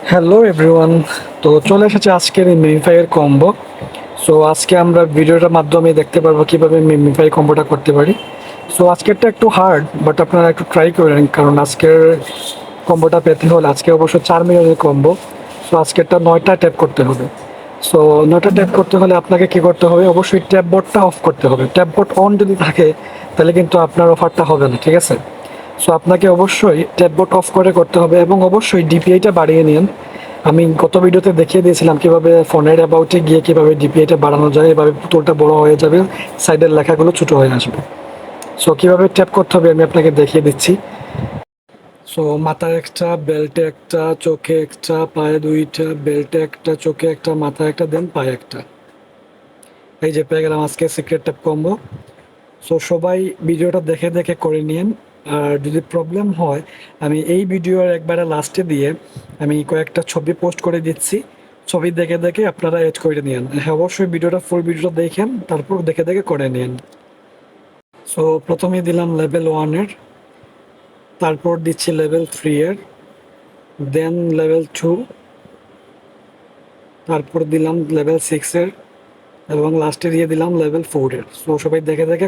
Hello everyone. তো চলে এসেছে আজকের এই মিমিফাইয়ের কম্বো। সো আজকে আমরা ভিডিওটার মাধ্যমে দেখতে পারবো কিভাবে মিমিফাই কম্বোটা করতে পারি। সো আজকেরটা একটু হার্ড, বাট আপনারা একটু ট্রাই করেন, কারণ আজকের কম্বোটা পেতে হলে আজকে অবশ্য 4 মিলিয়নের কম্বো। সো আজকেরটা 9টা ট্যাপ করতে হবে। সো 9টা ট্যাপ করতে হলে আপনাকে কি করতে হবে, অবশ্যই ট্যাপ বোর্ডটা অফ করতে হবে। ট্যাপ বোর্ড অন যদি থাকে তাহলে কিন্তু আপনার অফারটা হবে না, ঠিক আছে? সো আপনাকে অবশ্যই ট্যাববোর্ড অফ করে করতে হবে এবং অবশ্যই ডিপিআইটা বাড়িয়ে নিন। আমি গত ভিডিওতে দেখিয়ে দিয়েছিলাম কিভাবে ফোনের অ্যাবাউটে গিয়ে কিভাবে ডিপিআইটা বাড়ানো যায়, এভাবে পুতুলটা বড় হয়ে যাবে, সাইডের লেখাগুলো ছোট হয়ে আসবে। সো কিভাবে ট্যাপ করতে হবে আমি আপনাকে দেখিয়ে দিচ্ছি। সো মাথায় একটা, বেল্টে একটা, চোখে একটা, পায়ে দুইটা, বেল্টে একটা, চোখে একটা, মাথায় একটা, দেন পায়ে একটা। এই যে পেয়ে গেলাম আজকে সিক্রেট ট্যাপ কম্বো। সো সবাই ভিডিওটা দেখে দেখে করে নিন। আর যদি প্রবলেম হয়, আমি এই ভিডিওর একবারে লাস্টে দিয়ে আমি কয়েকটা ছবি পোস্ট করে দিচ্ছি। ছবি দেখে দেখে আপনারা এড করে নিন। হ্যাঁ, অবশ্যই ভিডিওটা ফুল ভিডিওটা দেখেন, তারপর দেখে দেখে করে নিন। সো প্রথমেই দিলাম লেভেল 1-এর, তারপর দিচ্ছি লেভেল 3-এর, দেন লেভেল 2, তারপর দিলাম লেভেল 6-এর এবং লাস্টে দিয়ে দিলাম লেভেল 4-এর। সো সবাই দেখে দেখে